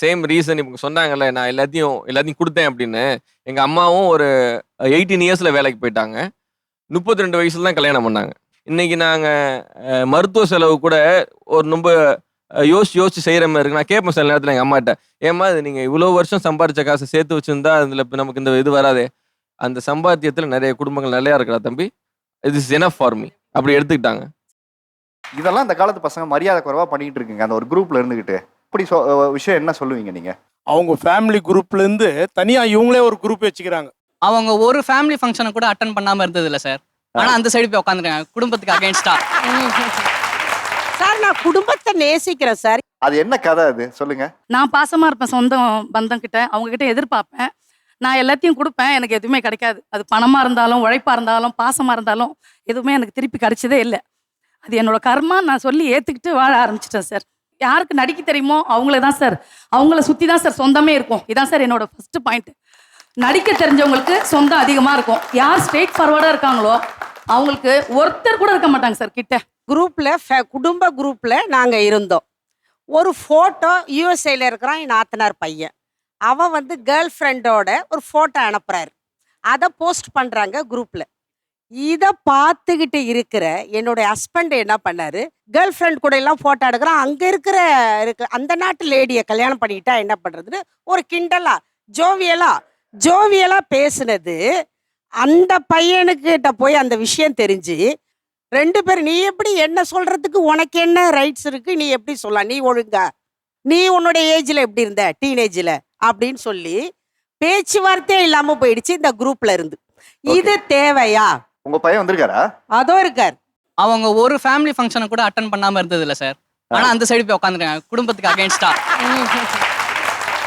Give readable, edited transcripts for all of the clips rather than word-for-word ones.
Same reason இவங்க சொன்னாங்கல்ல, நான் எல்லாத்தையும் எல்லாத்தையும் குடுத்தேன் அப்படின்னு. எங்க அம்மாவும் ஒரு 18 இயர்ஸ்ல வேலைக்கு போயிட்டாங்க. 32 வயசுல தான் கல்யாணம் பண்ணாங்க. இன்னைக்கு நாங்க மருத்துவ செலவு கூட ஒரு ரொம்ப யோசிச்சு யோசிச்சு செய்யற மாரி இருக்கு. நான் கேட்பேன் சில நேரத்துல எங்க அம்மாட்ட, "ஏம்மா இது நீங்க இவ்வளவு வருஷம் சம்பாரிச்ச காசை சேர்த்து வச்சிருந்தா அதுல இப்ப நமக்கு இந்த இது வராதே. அந்த சம்பாத்தியத்துல நிறைய குடும்பங்கள் நிலையா இருக்குடா தம்பி. It is enough for me." அப்படி எடுத்துக்கிட்டாங்க. இதெல்லாம் இந்த காலத்து பசங்க மரியாதை குறைவா பண்ணிட்டு இருக்குங்க. அந்த ஒரு குரூப்ல இருந்துகிட்டு இப்படி விஷயம் என்ன சொல்லுவீங்க நீங்க? அவங்க ஃபேமிலி குரூப்ல இருந்து தனியா இவங்களே ஒரு குரூப் வச்சுக்கிறாங்க. அவங்க ஒரு ஃபேமிலி ஃபங்க்ஷனை கூட அட்டன் பண்ணாம இருந்தது இல்ல சார். ஆனா அந்த சைடு போய் உட்காந்துருக்காங்க குடும்பத்துக்கு அகைன்ஸ்டா. சார் நான் குடும்பத்தை நேசிக்கிறேன் சார். அது என்ன கதை அது சொல்லுங்க. நான் பாசமா இருப்பேன் சொந்தம் பந்தம் கிட்ட, அவங்க கிட்ட எதிர்பார்ப்பேன். நான் எல்லாத்தையும் கொடுப்பேன், எனக்கு எதுவுமே கிடைக்காது. அது பணமா இருந்தாலும் உழைப்பா இருந்தாலும் பாசமா இருந்தாலும் எதுவுமே எனக்கு திருப்பி கிடைச்சதே இல்லை. அது என்னோட கர்மா நான் சொல்லி ஏத்துக்கிட்டு வாழ ஆரம்பிச்சிட்டேன் சார். யாருக்கு நடிக்க தெரியுமோ அவங்களே தான் சார், அவங்கள சுற்றி தான் சார் சொந்தமே இருக்கும். இதான் சார் என்னோட ஃபர்ஸ்ட் பாயிண்ட். நடிக்க தெரிஞ்சவங்களுக்கு சொந்தம் அதிகமாக இருக்கும். யார் ஸ்ட்ரெயிட் ஃபார்வர்டாக இருக்காங்களோ அவங்களுக்கு ஒருத்தர் கூட இருக்க மாட்டாங்க சார் கிட்ட. குரூப்ல குடும்ப குரூப்ல நாங்க இருந்தோம். ஒரு போட்டோ யூஎஸ்ஏல இருக்கிறான் என் நாத்தனார் பையன். அவன் வந்து கேர்ள் ஃப்ரெண்டோட ஒரு போட்டோ அனுப்புறாரு. அதை போஸ்ட் பண்றாங்க குரூப்ல. இதை பார்த்துக்கிட்டு இருக்கிற என்னுடைய ஹஸ்பண்ட் என்ன பண்ணாரு, கேர்ள் ஃப்ரெண்ட் கூட எல்லாம் போட்டோ எடுக்கிறான். அங்க இருக்கிற அந்த நாட்டு லேடியை கல்யாணம் பண்ணிக்கிட்டா என்ன பண்றதுன்னு ஒரு கிண்டலா ஜோவியலா பேசுனது. அந்த பையனுக்கிட்ட போய் அந்த விஷயம் தெரிஞ்சு 2 பேர், நீ எப்படி என்ன சொல்றதுக்கு உனக்கு என்ன ரைட்ஸ் இருக்கு, நீ எப்படி சொல்லலாம், நீ ஒழுங்கா, நீ உன்னுடைய ஏஜ்ல எப்படி இருந்த டீனேஜ்ல அப்படின்னு சொல்லி பேச்சுவார்த்தையே இல்லாம போயிடுச்சு இந்த குரூப்ல இருந்து. இது தேவையா? உங்க பையன் வந்திருக்காரா? அதோ இருக்கார். அவங்க ஒரு ஃபேமிலி ஃபங்க்ஷனை கூட அட்டன் பண்ணாம இருந்தது இல்ல சார். ஆனா அந்த சைடு போய் உட்காந்துருக்காங்க குடும்பத்துக்கு அகைன்ஸ்டா.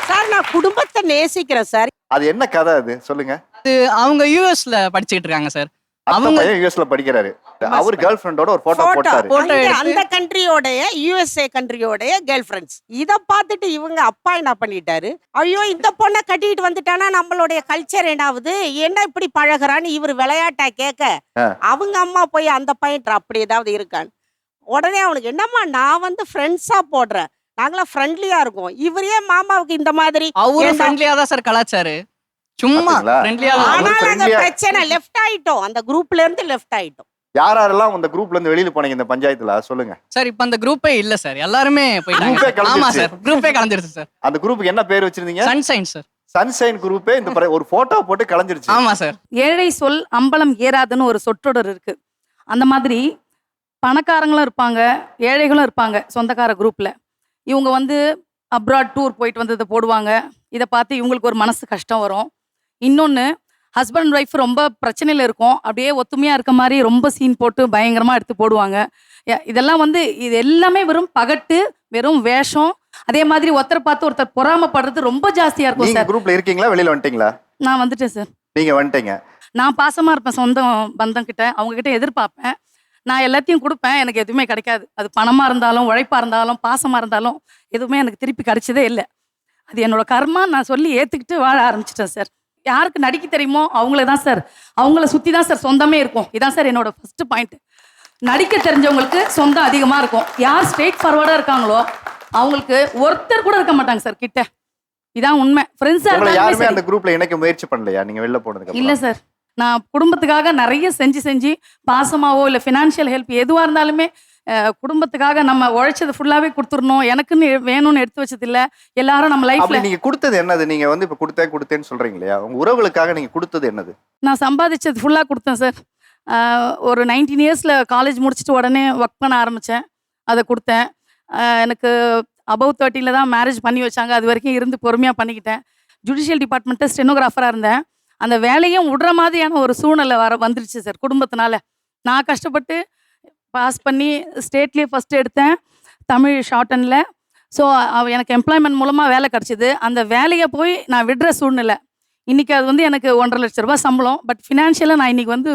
சார் நான் குடும்பத்தை நேசிக்கிறேன் சார். அது என்ன கதை அது சொல்லுங்க. அது அவங்க யூஎஸ்ல படிச்சுக்கிட்டு இருக்காங்க சார். அவங்க பையன் யூஎஸ்ல படிக்கிறாரு. அவர் கேர்ள் ஃப்ரெண்டோட ஒரு போட்டோ போட்டாரு. அந்த கண்ட்ரியோடைய யுஎஸ்ஏ கண்ட்ரியோடைய கேர்ள் ஃப்ரெண்ட்ஸ். இத பார்த்துட்டு இவங்க அப்பா என்ன பண்ணிட்டாரு, ஐயோ இந்த பொண்ணை கட்டிட்டு வந்துட்டானா நம்மளுடைய கல்ச்சர் என்னாவது, என்ன இப்படி பழகுறான்னு இவர் விளையாட்டா கேட்க, அவங்க அம்மா போய் அந்த பையன் அப்படி ஏதாவது இருக்கான்னு உடனே அவனுக்கு, என்னம்மா நான் வந்து ஃப்ரெண்ட்ஸா போடுறேன், நாங்களாம் ஃப்ரெண்ட்லியா இருக்கோம், இவரே மாமாவுக்கு இந்த மாதிரி. அவரு ஃப்ரெண்ட்லியா தான் சார் கலாச்சாரு, சும்மா ஃப்ரெண்ட்லியா. ஆனால் அந்த பிரச்சனை லெஃப்ட் ஆயிட்டோம், அந்த குரூப்ல இருந்து லெஃப்ட் ஆயிட்டோம். யாரெல்லாம் அந்த குரூப்ல இருந்து வெளியில போனீங்க இந்த பஞ்சாயத்துல சொல்லுங்க சார். இப்ப அந்த குரூப்பே இல்ல சார், எல்லாருமே போயிட்டாங்க. ஆமா சார், குரூப்பே கலந்துருச்சு சார். அந்த குரூப்புக்கு என்ன பேர் வச்சிருந்தீங்க? Sunshine sir. சன்ஷைன் குரூப்பே இந்த ஒரு போட்டோ போட்டு கலந்துருச்சு. ஆமா சார். ஏழை சொல் அம்பலம் ஏறாதுன்னு ஒரு சொற்றொடர் இருக்கு. அந்த மாதிரி பணக்காரங்களும் இருப்பாங்க, ஏழைகளும் இருப்பாங்க சொந்தக்கார குரூப்ல. இவங்க வந்து அப்ராட் டூர் போயிட்டு வந்ததை போடுவாங்க. இதை பார்த்து இவங்களுக்கு ஒரு மனசு கஷ்டம் வரும். இன்னொன்று, ஹஸ்பண்ட் ஒய்ஃப் ரொம்ப பிரச்சனையில் இருக்கும், அப்படியே ஒத்துமையாக இருக்க மாதிரி ரொம்ப சீன் போட்டு பயங்கரமாக எடுத்து போடுவாங்க. இதெல்லாம் வந்து இது எல்லாமே வெறும் பகட்டு, வெறும் வேஷம். அதே மாதிரி ஒருத்தர் பார்த்து ஒருத்தர் பொறாமப்படுறது ரொம்ப ஜாஸ்தியாக இருக்கும் சார். குரூப்ல இருக்கீங்களா, வெளியில வந்துட்டீங்களா? நான் வந்துட்டேன் சார். நீங்க வந்துட்டீங்க. நான் பாசமாக இருப்பேன் சொந்தம் பந்தம் கிட்ட, அவங்க கிட்ட எதிர்பார்ப்பேன். நான் எல்லாத்தையும் கொடுப்பேன், எனக்கு எதுவுமே கிடைக்காது. அது பணமாக இருந்தாலும் உழைப்பாக இருந்தாலும் பாசமாக இருந்தாலும் எதுவுமே எனக்கு திருப்பி கிடைச்சதே இல்லை. அது என்னோட கர்மா நான் சொல்லி ஏற்றுக்கிட்டு வாழ ஆரம்பிச்சிட்டேன் சார். யாருக்கு நடிக்க தெரியுமோ அவங்களே தான் சார், அவங்கள சுற்றி தான் சார் சொந்தமே இருக்கும். இதான் சார் என்னோட ஃபர்ஸ்ட் பாயிண்ட். நடிக்க தெரிஞ்சவங்களுக்கு சொந்தம் அதிகமாக இருக்கும். யார் ஸ்ட்ரெயிட் ஃபார்வர்டாக இருக்காங்களோ அவங்களுக்கு ஒருத்தர் கூட இருக்க மாட்டாங்க சார் கிட்ட. இதான் உண்மை. ஃப்ரெண்ட்ஸாக யாருமே அந்த குரூப்ல இணைக்க முயற்சி பண்ணலையா நீங்க வெளில போனதுக்கு? இல்லை சார், நான் குடும்பத்துக்காக நிறைய செஞ்சு பாசமாவோ இல்லை ஃபினான்ஷியல் ஹெல்ப் எதுவாக இருந்தாலுமே குடும்பத்துக்காக நம்ம உழைச்சது ஃபுல்லாவே கொடுத்துடணும், எனக்குன்னு வேணும்னு எடுத்து வச்சது இல்லை. எல்லாரும் நம்ம லைஃப்ல. நீங்க கொடுத்தது என்னது? நீங்க வந்து இப்ப கொடுத்தேன்னு சொல்றீங்க இல்லையா, உங்க உறவுகளுக்காக நீங்க கொடுத்தது என்னது? நான் சம்பாதிச்சது ஃபுல்லாக கொடுத்தேன் சார். ஒரு 19 இயர்ஸில் காலேஜ் முடிச்சுட்டு உடனே ஒர்க் பண்ண ஆரம்பித்தேன், அதை கொடுத்தேன். எனக்கு அபவ் 30 தான் மேரேஜ் பண்ணி வச்சாங்க. அது வரைக்கும் இருந்து பொறுமையாக பண்ணிக்கிட்டேன். ஜுடிஷியல் டிபார்ட்மெண்ட்டில் ஸ்டெனோகிராஃபராக இருந்தேன். அந்த வேலையும் விடுற மாதிரியான ஒரு சூழ்நிலை வந்துருச்சு சார் குடும்பத்தினால. நான் கஷ்டப்பட்டு பாஸ் பண்ணி ஸ்டேட்லேயே ஃபஸ்ட்டு எடுத்தேன் தமிழ் ஷார்ட் அண்டில். ஸோ எனக்கு எம்ப்ளாய்மெண்ட் மூலமாக வேலை கிடச்சிது. அந்த வேலையை போய் நான் விடுற சூழ்நிலை. இன்றைக்கி அது வந்து எனக்கு 1.5 லட்ச ரூபா சம்பளம். பட் ஃபினான்ஷியலாக நான் இன்றைக்கி வந்து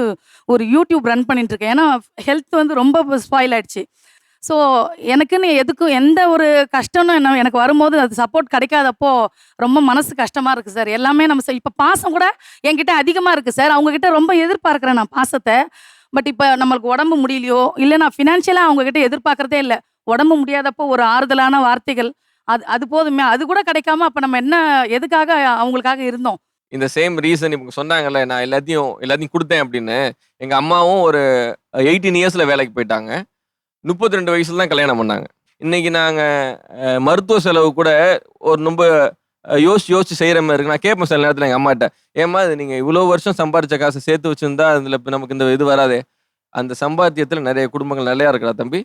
ஒரு யூடியூப் ரன் பண்ணிட்டுருக்கேன். ஏன்னா ஹெல்த் வந்து ரொம்ப ஸ்பாயில் ஆகிடுச்சு. ஸோ எனக்குன்னு எதுக்கும் எந்த ஒரு கஷ்டம்னு எனக்கு வரும்போது அது சப்போர்ட் கிடைக்காதப்போ ரொம்ப மனசு கஷ்டமாக இருக்குது சார். எல்லாமே நம்ம இப்போ பாசம் கூட என்கிட்ட அதிகமாக இருக்குது சார். அவங்கக்கிட்ட ரொம்ப எதிர்பார்க்குறேன் நான் பாசத்தை. பட் இப்போ நம்மளுக்கு உடம்பு முடியலையோ இல்லை, நான் ஃபினான்ஷியலாக அவங்கக்கிட்ட எதிர்பார்க்குறதே இல்லை. உடம்பு முடியாதப்போ ஒரு ஆறுதலான வார்த்தைகள், அது அது போதுமே. அது கூட கிடைக்காம அப்ப நம்ம என்ன எதுக்காக அவங்களுக்காக இருந்தோம்? இந்த சேம் ரீசன் இவங்க சொன்னாங்கல்ல, நான் எல்லாத்தையும் குடுத்தேன் அப்படின்னு. எங்க அம்மாவும் ஒரு 18 இயர்ஸ்ல வேலைக்கு போயிட்டாங்க. 32 வயசுல தான் கல்யாணம் பண்ணாங்க. இன்னைக்கு நாங்க மருத்துவ செலவு கூட ஒரு ரொம்ப யோசிச்சு செய்யற மாதிரி இருக்கு. நான் கேட்பேன் சில நேரத்துல எங்க அம்மாட்ட, ஏம்மா இது நீங்க இவ்வளவு வருஷம் சம்பாரிச்ச காசை சேர்த்து வச்சிருந்தா அதுல இப்ப நமக்கு இந்த இது வராதே. அந்த சம்பாத்தியத்துல நிறைய குடும்பங்கள் நிறையா இருக்கிறா தம்பி.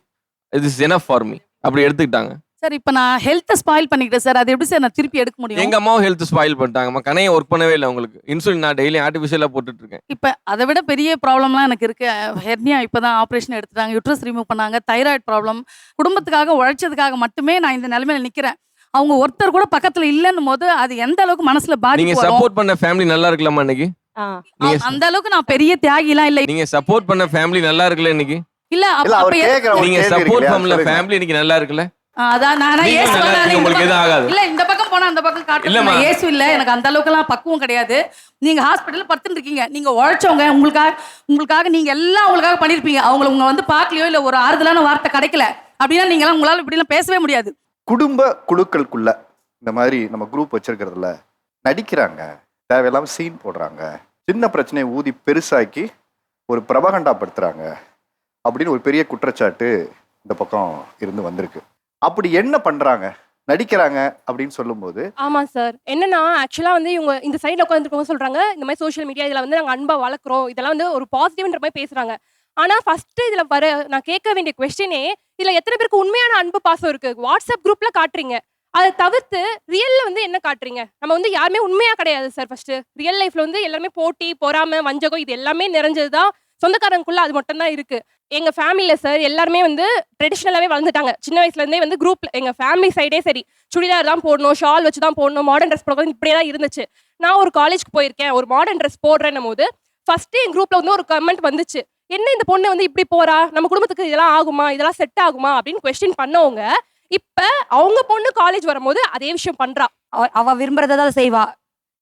It is enough for me அப்படி எடுத்துக்கிட்டாங்க. சார் இப்ப நான் ஹெல்த்தை ஸ்பாயில் பண்ணிக்கிட்டேன் சார். அது எப்படி சார் நான் திருப்பி எடுக்க முடியும்? எங்க அம்மாவும் ஹெல்த் ஸ்பாயில் பண்ணிட்டாங்கம்மா. கணையை ஒர்க் பண்ணவே இல்லை உங்களுக்கு. இன்சுலின் நான் டெய்லி ஆர்டிஃபிஷியலா போட்டுட்டு இருக்கேன். இப்ப அதை விட பெரிய ப்ராப்ளம்லாம் எனக்கு இருக்கு. ஹெர்னியா இப்பதான் ஆப்ரேஷன் எடுத்துட்டாங்க, யூட்ரஸ் ரிமூவ் பண்ணாங்க, தைராய்டு ப்ராப்ளம். குடும்பத்துக்காக உழைச்சதுக்காக மட்டுமே நான் இந்த நிலைமையில நிக்கிறேன். அவங்க ஒருத்தர் கூட பக்கத்துல இல்லைன்னும் போது அது எந்த அளவுக்கு மனசுல நீங்க பாதிப்பு வரும்? சப்போர்ட் பண்ண ஃபேமிலி நல்லா இருக்கலாமா இன்னைக்கு? நீங்க அந்த அளவுக்கு நான் பெரிய தியாகிலாம் இல்லை. நீங்க சப்போர்ட் பண்ண ஃபேமிலி நல்லா இருக்குல்ல இன்னைக்கு? இல்ல இல்ல அவர் கேக்குற ஒரு நீங்க கேள்வி சப்போர்ட் இருக்கு இல்லையா? பண்ணல சொல்லுங்க. ஃபேமிலி இன்னைக்கு நல்லா இருக்குல்ல? அதான் நான் நீங்க இயேசு நல்லா வந்தாரு, இருக்கீங்க, இந்த உங்களுக்கு எதுவும் ஆகாது. இல்ல இந்த பக்கம் போனா அந்த பக்கம் காட்டுறேன். இல்லம்மா. இயேசு இல்ல, எனக்கு அந்த அளவுக்கு எல்லாம் பக்குவம் கிடையாது. நீங்க ஹாஸ்பிட்டல்ல படுத்துட்டு இருக்கீங்க, நீங்க உழைச்சவங்க, உங்களுக்காக நீங்க எல்லாம் உங்களுக்காக பண்ணிருப்பீங்க. உங்க வந்து பார்க்கலையோ இல்ல ஒரு ஆறுதலான வார்த்தை கிடைக்கல அப்படின்னா நீங்க எல்லாம் உங்களால இப்படி எல்லாம் பேசவே முடியாது. குடும்ப குழுக்களுக்குள்ள இந்த மாதிரி நம்ம குரூப் வச்சிருக்கிறதுல நடிக்கிறாங்க, தேவையில்லாம சீன் போடுறாங்க, சின்ன பிரச்சனையை ஊதி பெருசாக்கி ஒரு பிரபகண்டா படுத்துறாங்க அப்படின்னு ஒரு பெரிய குற்றச்சாட்டு இந்த பக்கம் இருந்து வந்திருக்கு. அப்படி என்ன பண்றாங்க, நடிக்கிறாங்க அப்படின்னு சொல்லும்போது? ஆமா சார். என்னன்னா ஆக்சுவலா வந்து இவங்க இந்த சைடுல உட்காந்துருக்கவங்க சொல்றாங்க இந்த மாதிரி சோஷியல் மீடியா இதுல வந்து நாங்க அன்பா வளர்க்குறோம், இதெல்லாம் வந்து ஒரு பாசிட்டிவ்ன்ற மாதிரி பேசுறாங்க. ஆனா ஃபர்ஸ்ட் இதுல நான் கேட்க வேண்டிய கொஸ்டினே, இதுல எத்தனை பேருக்கு உண்மையான அன்பு பாசம் இருக்கு? வாட்ஸ்அப் குரூப்ல காட்டுறீங்க, அதை தவிர்த்து ரியல்ல வந்து என்ன காட்டுறீங்க? நம்ம வந்து யாருமே உண்மையா கிடையாது சார். ஃபர்ஸ்ட் ரியல் லைஃப்ல வந்து எல்லாருமே போட்டி, பொறாமை, வஞ்சகம் இது எல்லாமே நிறைஞ்சதுதான். சொந்தக்காரங்களுக்குள்ள அது மட்டும் தான் இருக்கு. எங்க ஃபேமிலியில சார் எல்லாருமே வந்து ட்ரெடிஷ்னலாவே வளர்ந்துட்டாங்க. சின்ன வயசுல இருந்தே வந்து குரூப்ல எங்க ஃபேமிலி சைடே சரி, சுடிதார் தான் போடணும், ஷால் வச்சு தான் போடணும், மாடர்ன் ட்ரெஸ் போடணும், இப்படியே தான் இருந்துச்சு. நான் ஒரு காலேஜ்க்கு போயிருக்கேன், ஒரு மாடர்ன் ட்ரெஸ் போடுறேன்னும் போது ஃபர்ஸ்ட் என் குரூப்ல வந்து ஒரு கமெண்ட் வந்துச்சு, என்ன இந்த பொண்ணு வந்து இப்படி போறா, நம்ம குடும்பத்துக்கு இதெல்லாம் ஆகுமா, இதெல்லாம் செட் ஆகுமா அப்படின்னு கொஸ்டின் பண்ணவங்க இப்ப அவங்க பொண்ணு காலேஜ் வரும்போது அதே விஷயம் பண்றா. அவ விரும்புறதை தான் செய்வா.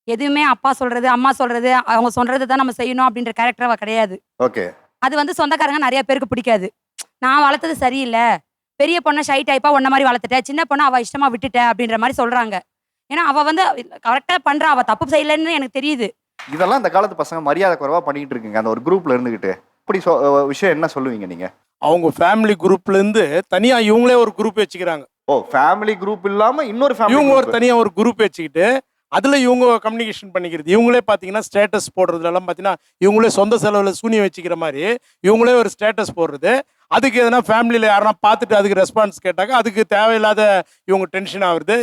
எதுவுமே அப்பா சொல்றது, அம்மா சொல்றது, அவங்க சொல்றது தான் நம்ம செய்யணும் அப்படின்ற கேரக்டர் அவ கிடையாது. ஓகே. அது வந்து சொந்தக்காரங்க நிறைய பேருக்கு பிடிக்காது. நான் வளர்த்தது சரியில்லை, பெரிய பொண்ணை ஷை டைப்பா ஒன்ன மாதிரி வளர்த்துட்டேன், சின்ன பொண்ணை அவ இஷ்டமா விட்டுட்டேன் அப்படின்ற மாதிரி சொல்றாங்க. ஏன்னா அவ வந்து கரெக்டா பண்றா, அவ தப்பு செய்யலன்னு எனக்கு தெரியுது. இதெல்லாம் இந்த காலத்து பசங்க மரியாதை குறைவா பண்ணிட்டு இருக்குங்க அந்த ஒரு குரூப்ல இருந்துகிட்டு. இப்படி விஷயம் என்ன சொல்லுவீங்க நீங்க? அவங்க ஃபேமிலி குரூப்ல இருந்து தனியா இவங்களே ஒரு குரூப் வச்சுக்கிறாங்க. ஓ, ஃபேமிலி குரூப் இல்லாம இன்னொரு இவங்க ஃபேமிலி ஒரு தனியா ஒரு குரூப் வச்சுக்கிட்டு அதுல இவங்க கம்யூனிகேஷன் பண்ணிக்கிறது. இவங்களே பாத்தீங்கன்னா ஸ்டேட்டஸ் போடுறதுல எல்லாம் பாத்தீங்கன்னா இவங்களே சொந்த செலவுல சூனியம் வச்சுக்கிற மாதிரி இவங்களே ஒரு ஸ்டேட்டஸ் போடுறது. அதுக்கு எதனா ஃபேமிலியில யாரா பார்த்துட்டு அதுக்கு ரெஸ்பான்ஸ் கேட்டாங்க, அதுக்கு தேவையில்லாத இவங்க டென்ஷன் ஆகுறது.